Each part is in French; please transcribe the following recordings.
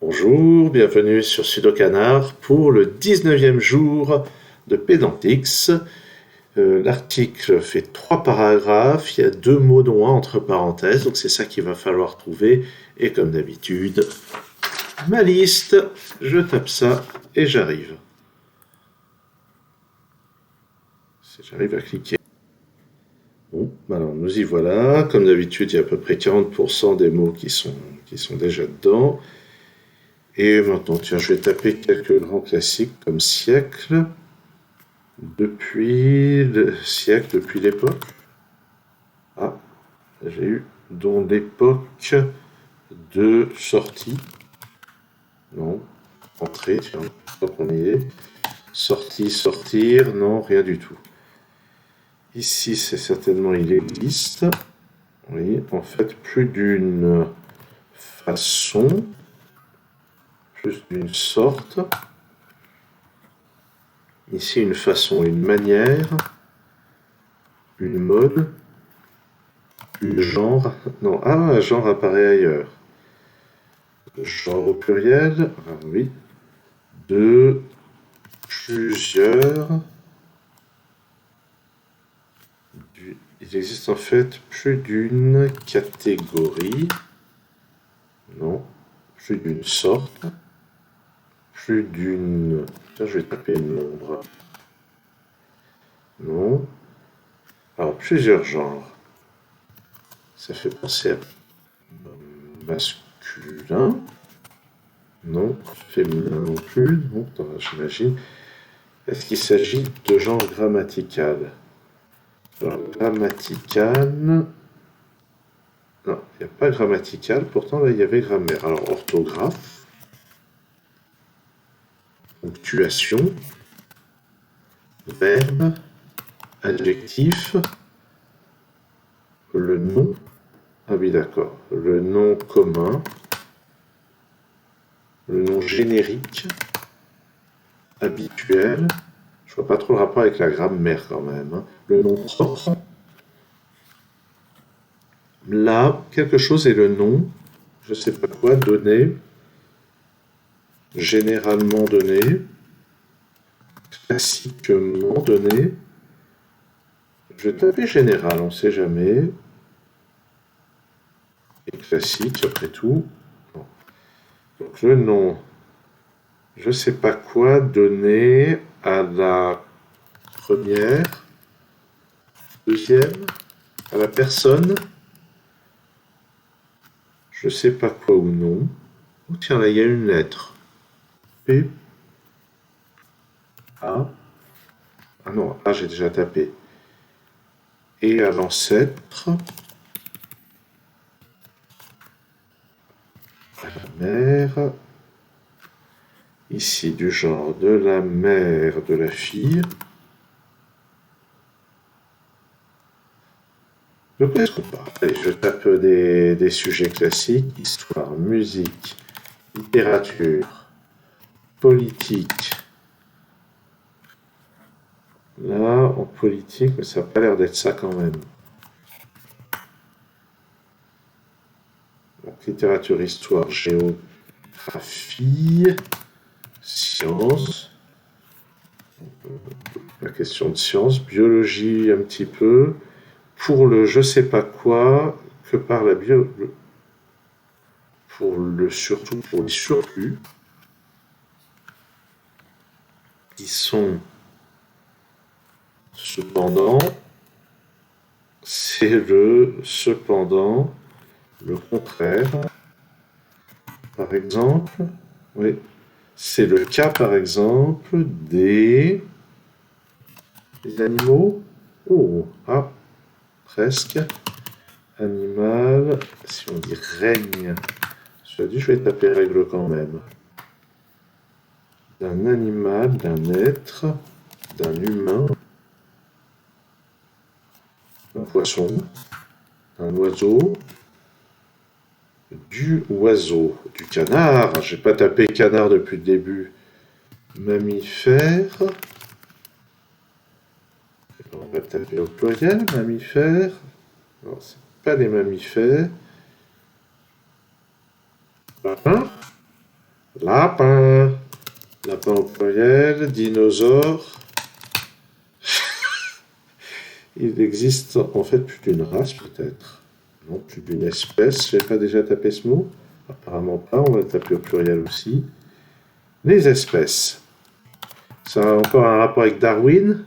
Bonjour, bienvenue sur Sudocanard pour le 19e jour de Pédantix. L'article fait 3 paragraphes, il y a 2 mots dont un entre parenthèses, donc c'est ça qu'il va falloir trouver. Et comme d'habitude, ma liste, je tape ça et j'arrive. Si j'arrive à cliquer. Bon, alors nous y voilà. Comme d'habitude, il y a à peu près 40% des mots qui sont déjà dedans. Et maintenant, tiens, je vais taper quelques grands classiques comme siècle. Depuis le siècle, depuis l'époque. Ah, j'ai eu dans l'époque de sortie. Non, entrée, tiens, tant qu'on y est. Sortie, sortir, non, rien du tout. Ici, c'est certainement il existe. Oui, en fait, plus d'une façon, plus d'une sorte. Ici, une façon, une manière, une mode, un genre. Non, un genre apparaît ailleurs. Genre au pluriel, oui. De plusieurs. Il existe en fait plus d'une catégorie. Non, plus d'une sorte. Plus d'une. Tiens, je vais taper le nombre. Non. Alors, plusieurs genres. Ça fait penser à masculin. Non. Féminin non plus. Bon, j'imagine. Est-ce qu'il s'agit de genre grammatical? Alors, grammatical. Non, il n'y a pas grammatical. Pourtant, là, il y avait grammaire. Alors, orthographe. Ponctuation. Verbe. Adjectif. Le nom. Ah oui, d'accord. Le nom commun. Le nom générique. Habituel. Je vois pas trop le rapport avec la grammaire quand même. Hein. Le nom propre. Là, quelque chose est le nom. Je sais pas quoi. Donné. Généralement donné. Classiquement donné. Je vais taper général, on ne sait jamais. Et classique, après tout. Bon. Donc le nom, je ne sais pas quoi donner à la première, deuxième, à la personne. Je ne sais pas quoi ou non. Oh tiens, là, il y a une lettre. P. A. Ah non, A, j'ai déjà tapé. Et à l'ancêtre. À la mère. Ici, du genre de la mère de la fille. Peut-être pas. Allez, je tape des sujets classiques. Histoire, musique, littérature, politique. Là, en politique, mais ça n'a pas l'air d'être ça quand même. Donc, littérature, histoire, géographie, sciences. La question de sciences, biologie un petit peu. Pour le je sais pas quoi, que par la bio. Pour le surtout, pour les surplus, qui sont cependant, c'est le cependant, le contraire. Par exemple, oui, c'est le cas par exemple des animaux. Oh, ah, presque. Animal, si on dit règne, je vais taper règle quand même. D'un animal, d'un être, d'un humain, d'un poisson, d'un oiseau, du oiseau, du canard. J'ai pas tapé canard depuis le début. Mammifère. On va taper au pluriel, mammifère. Non, c'est pas des mammifères. Lapin. Lapin. Lapin au pluriel. Dinosaure. Il existe en fait plus d'une race peut-être. Non, plus d'une espèce. J'ai pas déjà tapé ce mot? Apparemment pas, on va le taper au pluriel aussi. Les espèces. Ça a encore un rapport avec Darwin.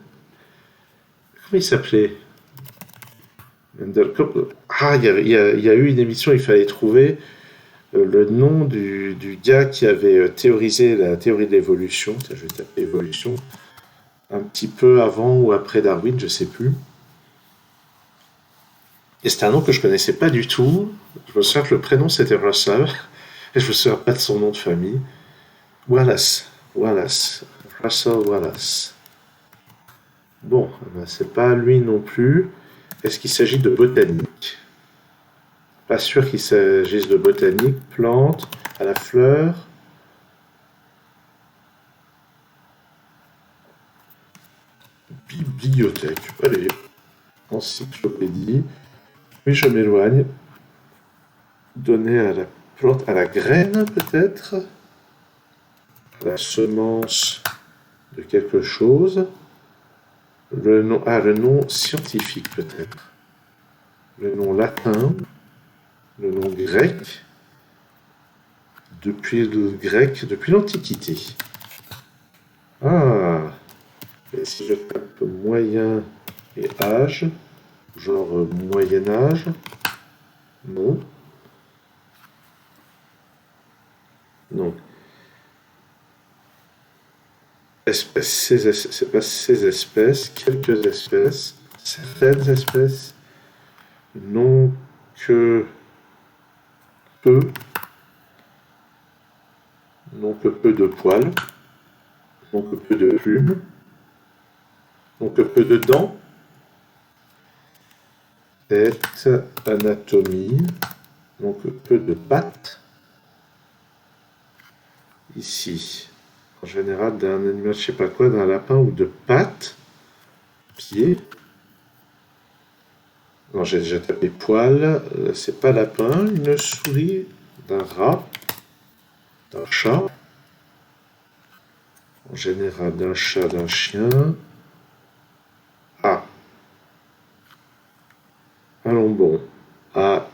Comment il s'appelait? Ah, il y a eu une émission, il fallait trouver le nom du gars qui avait théorisé la théorie de l'évolution. Tiens, je vais taper évolution. Un petit peu avant ou après Darwin, je sais plus. Et c'était un nom que je connaissais pas du tout. Je me souviens que le prénom c'était Russell. Et je me souviens pas de son nom de famille. Wallace. Wallace. Russell Wallace. Bon, ben c'est pas lui non plus. Est-ce qu'il s'agit de botanique? Pas sûr qu'il s'agisse de botanique. Plante, à la fleur. Bibliothèque. Allez. Encyclopédie. Oui, je m'éloigne. Donner à la plante, à la graine peut-être. À la semence de quelque chose. Le nom scientifique peut-être. Le nom latin. Le nom grec. Depuis le grec, depuis l'Antiquité. Ah. Et si je tape moyen et âge, genre Moyen Âge, non. Non. Espèces, c'est pas ces espèces, quelques espèces, certaines espèces, non que peu, non que peu de poils, non que peu de plumes, non que peu de dents, tête, anatomie, non que peu de pattes, ici. En général, d'un animal, je sais pas quoi, d'un lapin ou de pattes, pieds. Non, j'ai déjà tapé poil, c'est pas lapin, une souris, d'un rat, d'un chat. En général, d'un chat, d'un chien. Ah. Allons bon. À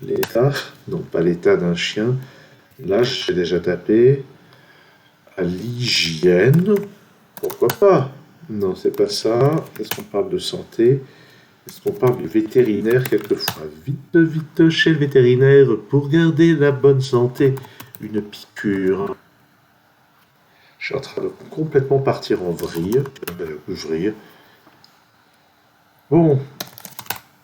l'état, non pas l'état d'un chien. Là, j'ai déjà tapé. À l'hygiène. Pourquoi pas? Non, c'est pas ça. Est-ce qu'on parle de santé? Est-ce qu'on parle du vétérinaire quelquefois? Vite, vite chez le vétérinaire pour garder la bonne santé. Une piqûre. Je suis en train de complètement partir en vrille. Vrille. Bon,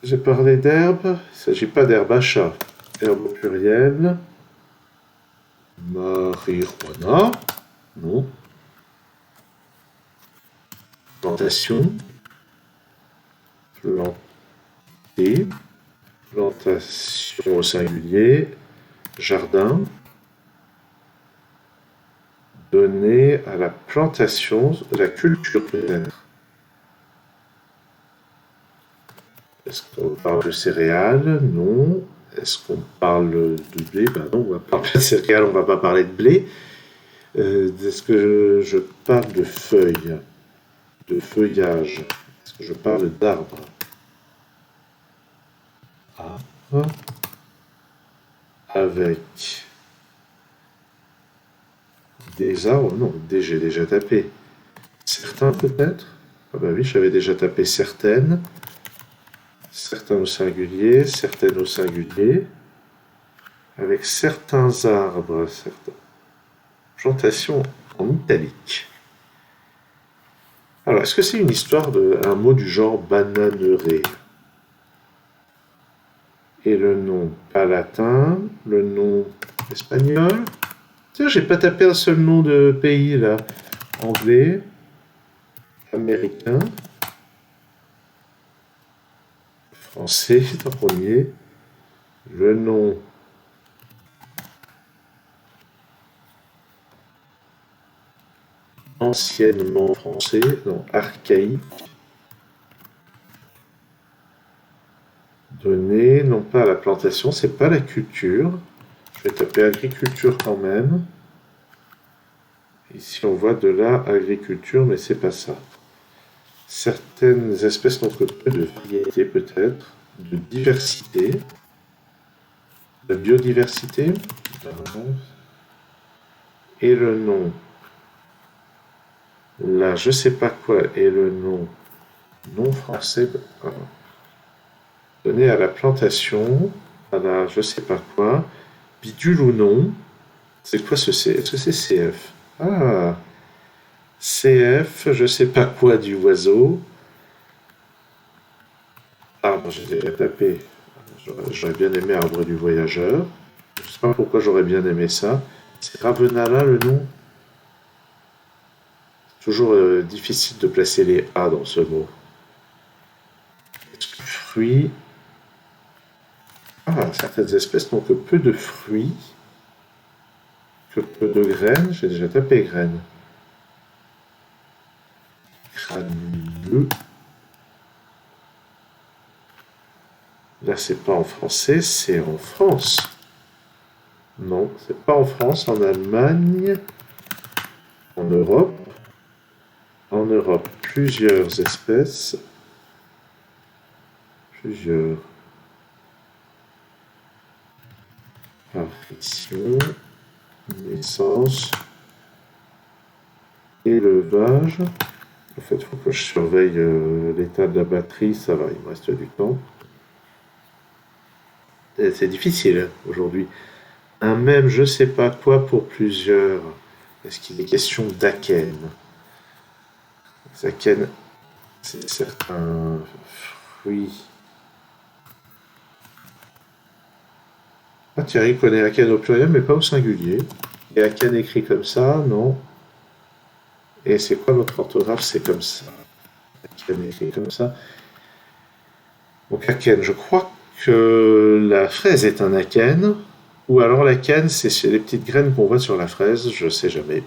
j'ai parlé d'herbe. Il ne s'agit pas d'herbe à chat. Herbe au pluriel. Marijuana. Non. Plantation. Planter. Plantation au singulier. Jardin. Donner à la plantation, la culture peut-être. Est-ce qu'on parle de céréales? Non. Est-ce qu'on parle de blé? Ben non, on va parler de céréales, on va pas parler de blé. Est-ce que je parle de feuilles? De feuillage? Est-ce que je parle d'arbres? Arbre avec des arbres? Non, j'ai déjà tapé. Certains peut-être? Ah bah oui, j'avais déjà tapé certaines. Certains au singulier, certaines au singulier. Avec certains arbres, certaines plantations en italique. Alors, est-ce que c'est une histoire d'un mot du genre bananeré? Et le nom pas latin, le nom espagnol. Tiens, j'ai pas tapé un seul nom de pays là. Anglais, américain, français en premier. Le nom anciennement français, non, archaïque. Donné, non pas à la plantation, c'est pas la culture. Je vais taper agriculture quand même. Ici, on voit de la agriculture, mais c'est pas ça. Certaines espèces n'ont que peu de variété, peut-être, de diversité, de biodiversité. Et le nom. Là, je sais pas quoi est le nom non français donné à la plantation, à la je sais pas quoi, bidule ou non. C'est quoi ce C? Est-ce que c'est CF? Ah, CF, je sais pas quoi du oiseau. Ah, bon, j'ai déjà tapé. J'aurais bien aimé Arbre du Voyageur. Je sais pas pourquoi j'aurais bien aimé ça. C'est Ravenala le nom? Toujours difficile de placer les A dans ce mot. Fruits. Ah, certaines espèces n'ont que peu de fruits, que peu de graines. J'ai déjà tapé graines. Granuleux. Là, c'est pas en français, c'est en France. Non, c'est pas en France, en Allemagne, en Europe. En Europe, plusieurs espèces. Plusieurs. Apparition, naissance, élevage. En fait, il faut que je surveille l'état de la batterie, ça va, il me reste du temps. C'est difficile hein, aujourd'hui. Un même je sais pas quoi pour plusieurs. Est-ce qu'il est question d'Aken? Aken, c'est certains fruits. Ah, Thierry connaît Aken au pluriel, mais pas au singulier. Et Aken écrit comme ça, non. Et c'est quoi notre orthographe? C'est comme ça. Aken écrit comme ça. Donc Aken, je crois que la fraise est un Aken. Ou alors l'Aken, c'est les petites graines qu'on voit sur la fraise, je sais jamais.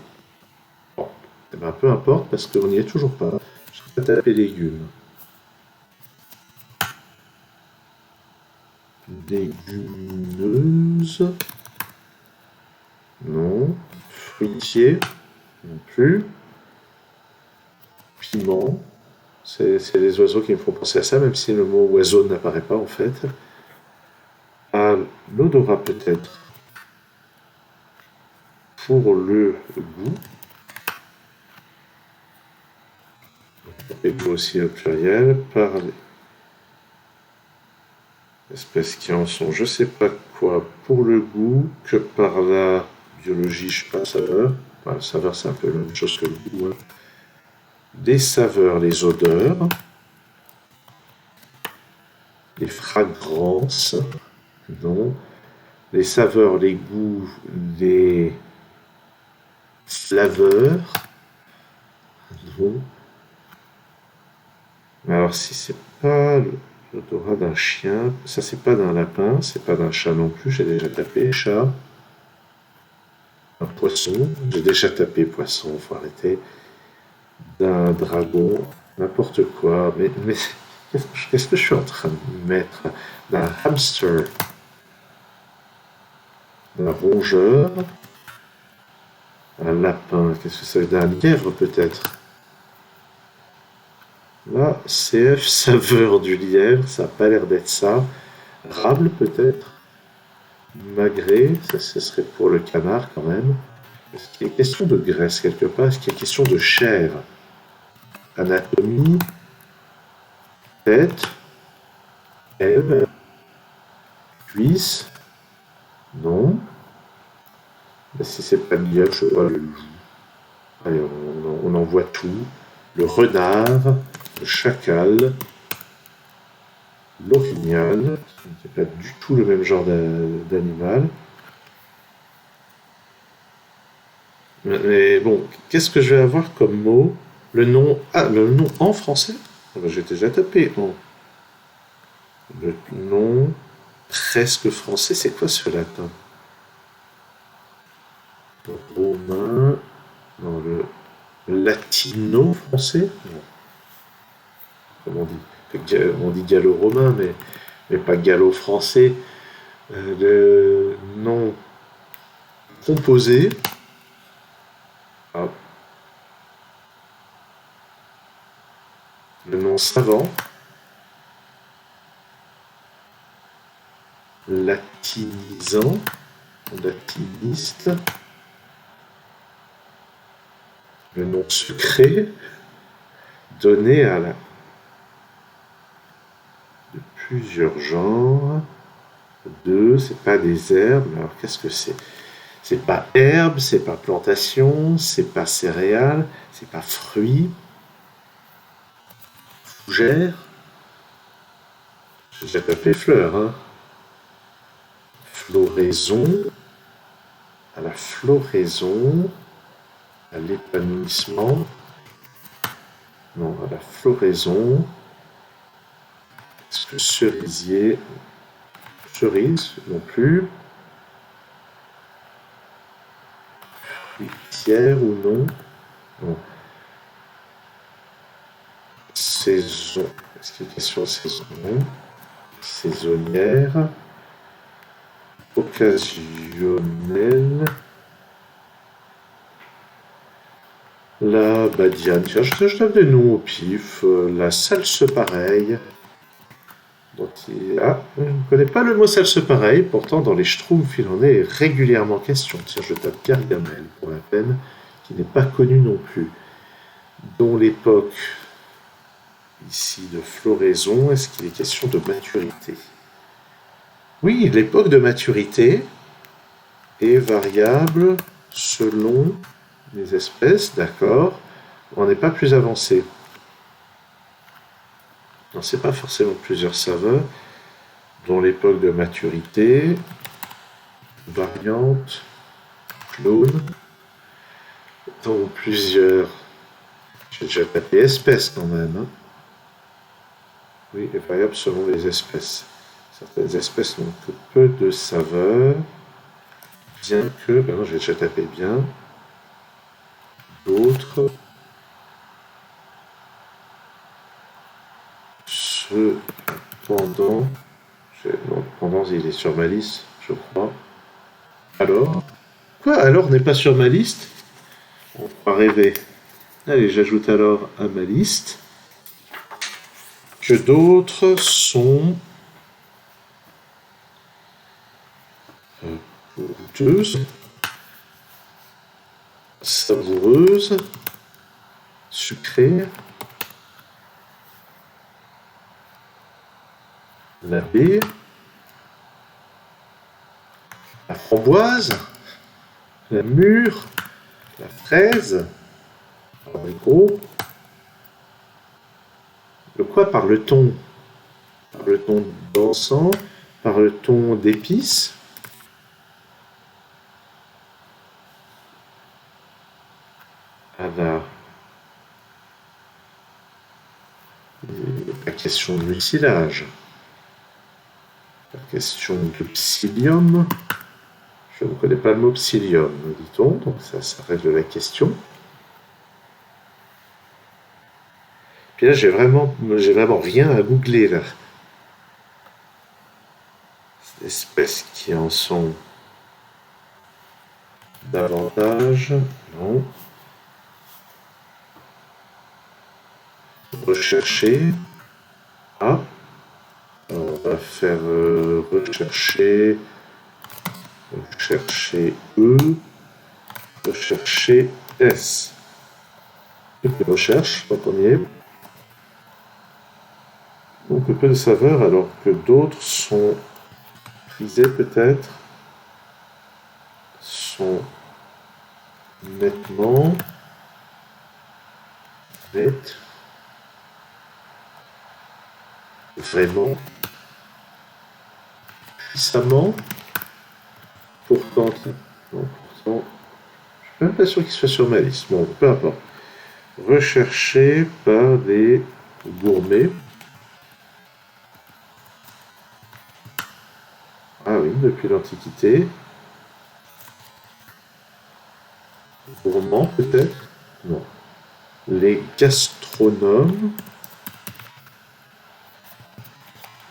Bon, eh ben, peu importe, parce qu'on n'y est toujours pas. Je vais taper légumes. Légumineuse. Non. Fruitier. Non plus. Piment. C'est les oiseaux qui me font penser à ça, même si le mot oiseau n'apparaît pas en fait. À l'odorat peut-être. Pour le goût. Et pour aussi au pluriel. Par les espèces qui en sont je sais pas quoi pour le goût, que par la biologie, je sais pas, saveur. Enfin, la saveur, c'est un peu la même chose que le goût. Hein. Des saveurs, les odeurs. Les fragrances. Non. Les saveurs, les goûts, les flaveurs. Non. Mais alors, si c'est pas l'odorat d'un chien, ça c'est pas d'un lapin, c'est pas d'un chat non plus, j'ai déjà tapé chat. Un poisson, j'ai déjà tapé poisson, faut arrêter. D'un dragon, n'importe quoi. Mais qu'est-ce que je suis en train de mettre? D'un hamster, d'un rongeur, un lapin, qu'est-ce que c'est? D'un lièvre peut-être. Là, CF saveur du lièvre, ça n'a pas l'air d'être ça. Rable peut-être. Magret, ça ce serait pour le canard quand même. Est-ce qu'il est question de graisse quelque part? Est-ce qu'il est question de chair? Anatomie, tête, aile, cuisse, non. Mais si c'est pas lièvre, je vois le loup. Allez, on en voit tout. Le renard, le chacal, l'orignal, c'est pas du tout le même genre d'animal. Mais bon, qu'est-ce que je vais avoir comme mot? Le nom. Ah, le nom en français? Ah ben, j'ai déjà tapé en. Le nom presque français, c'est quoi ce latin? Le romain. Non, le latino-français? Non. Comment on dit? On dit gallo-romain, mais pas gallo-français. Le nom composé. Ah, savant. Latinisant, latiniste. Le nom sucré donné à la de plusieurs genres. Deux, c'est pas des herbes. Alors qu'est-ce que c'est? C'est pas herbe, c'est pas plantation, c'est pas céréales, c'est pas fruits. Fougère. J'ai déjà tapé fleurs, hein. Floraison. À la floraison. À l'épanouissement. Non, à la floraison. Est-ce que cerisier? Cerise non plus. Fruitière ou non? Non. Saison. Est-ce qu'il y a une question saison? Saisonnière. Occasionnelle. La badiane. Tiens, je donne des noms au pif. La salse pareille. Ah, je ne connais pas le mot salse pareil, pourtant dans les Schtroumpfs il en est régulièrement question. Tiens, je tape Gargamel pour la peine, qui n'est pas connu non plus. Dont l'époque ici de floraison, est-ce qu'il est question de maturité? Oui, l'époque de maturité est variable selon les espèces, d'accord. On n'est pas plus avancé. Non, c'est pas forcément plusieurs saveurs. Dont l'époque de maturité, variante, clone, dont plusieurs. J'ai déjà tapé espèces quand même. Hein. Oui, est variable selon les espèces. Certaines espèces n'ont que peu de saveur, bien que. Ben non, j'ai déjà tapé bien. D'autres. Cependant. Non, pendant, il est sur ma liste, je crois. Alors? Quoi? Alors n'est pas sur ma liste? On va rêver. Allez, j'ajoute alors à ma liste que d'autres sont goûteuses, savoureuses, sucrées, la baie, la framboise, la mûre, la fraise, l'abricot. De quoi parle-t-on? Parle-t-on d'encens? Parle-t-on d'épices? La question de mucilage, la question de psyllium. Je ne connais pas le mot psyllium, dit-on, donc ça reste de la question. Puis là, j'ai vraiment rien à googler là. Des espèces qui en sont davantage, non. Rechercher. Ah. Alors, on va faire rechercher. Rechercher E. Rechercher S. Recherche, quand on y est. Donc peu de saveur alors que d'autres sont prisés peut-être, sont nettement, net, vraiment, puissamment, pourtant, non, pourtant, je suis même pas sûr qu'il soit sur ma liste, bon, peu importe. Recherché par des gourmets. Ah oui, depuis l'Antiquité. Gourmands peut-être? Non. Les gastronomes.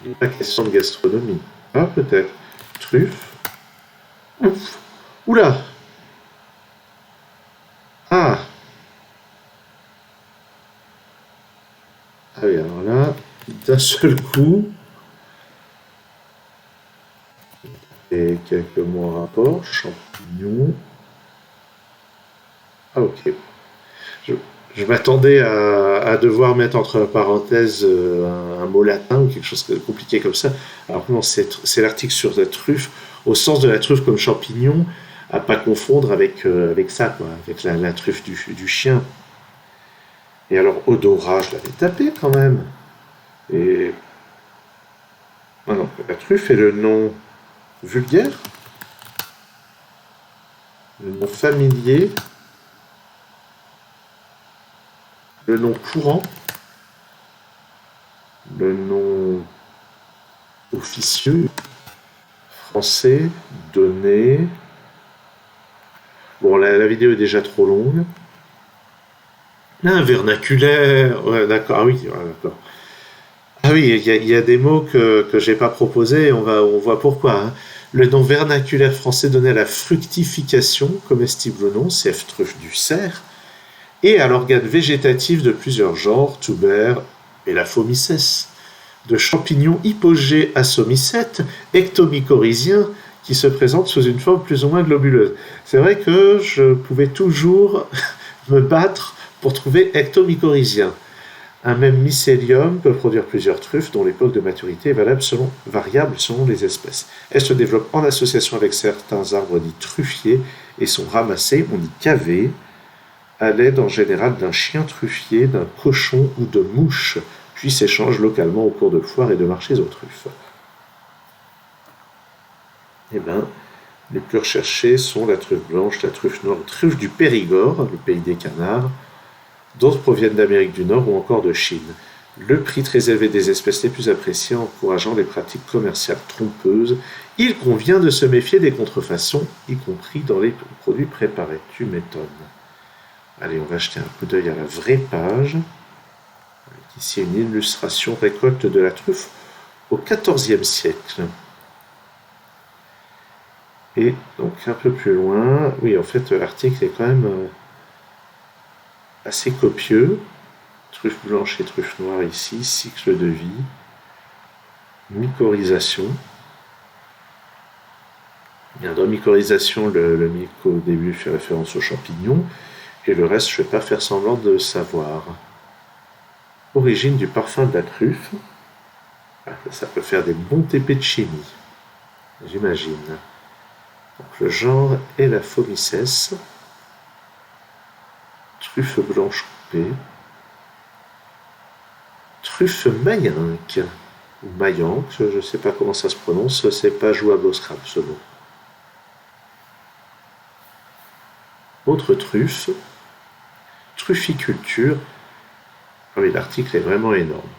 Il n'est pas question de gastronomie. Ah peut-être. Truffe. Ouf. Oula. Ah oui, alors là, d'un seul coup, et quelques mots en rapport, champignons. Ah ok. Je, je m'attendais à devoir mettre entre parenthèses un mot latin ou quelque chose de compliqué comme ça. Alors non, c'est l'article sur la truffe, au sens de la truffe comme champignon, à pas confondre avec ça, quoi, avec la truffe du chien. Et alors, odorat, je l'avais tapé quand même. Et. Ah non, la truffe est le nom vulgaire, le nom familier, le nom courant, le nom officieux, français, donné. Bon, la vidéo est déjà trop longue. Là, un vernaculaire. Ouais, d'accord. Ah oui, ouais, d'accord. Ah oui, il y a des mots que j'ai pas proposés, on voit pourquoi, hein. Le nom vernaculaire français donné à la fructification, comestible ou non, cf. truffe du cerf, et à l'organe végétatif de plusieurs genres, tuber et la phomicès, de champignons hypogée asomicètes, ectomycorhiziens, qui se présentent sous une forme plus ou moins globuleuse. C'est vrai que je pouvais toujours me battre pour trouver ectomycorhizien. Un même mycélium peut produire plusieurs truffes dont l'époque de maturité est variable selon les espèces. Elles se développent en association avec certains arbres dits truffiers et sont ramassées, on dit cavées, à l'aide en général d'un chien truffier, d'un cochon ou de mouches, puis s'échangent localement au cours de foires et de marchés aux truffes. Eh bien, les plus recherchées sont la truffe blanche, la truffe noire, la truffe du Périgord, le pays des canards. D'autres proviennent d'Amérique du Nord ou encore de Chine. Le prix très élevé des espèces les plus appréciées encourageant les pratiques commerciales trompeuses, il convient de se méfier des contrefaçons, y compris dans les produits préparés. Tu m'étonnes. Allez, on va jeter un coup d'œil à la vraie page. Avec ici une illustration récolte de la truffe au XIVe siècle. Et donc un peu plus loin, oui, en fait, l'article est quand même assez copieux. Truffe blanche et truffe noire ici, cycle de vie, mycorhisation. Bien, dans mycorhisation, le myco au début fait référence aux champignons, et le reste, je ne vais pas faire semblant de savoir. Origine du parfum de la truffe. Ça peut faire des bons TP de chimie, j'imagine. Donc, le genre est la phomicès. Truffe blanche coupée. Truffe mayenque, ou mayanque, je ne sais pas comment ça se prononce, c'est pas jouable au Scrabble ce mot. Autre truffe, trufficulture. Ah oui, l'article est vraiment énorme.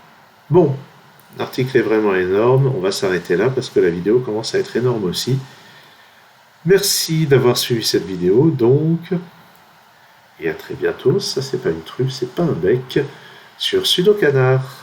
Bon, l'article est vraiment énorme, on va s'arrêter là parce que la vidéo commence à être énorme aussi. Merci d'avoir suivi cette vidéo donc, et à très bientôt. Ça c'est pas une truffe, c'est pas un bec, sur Sudo Canard.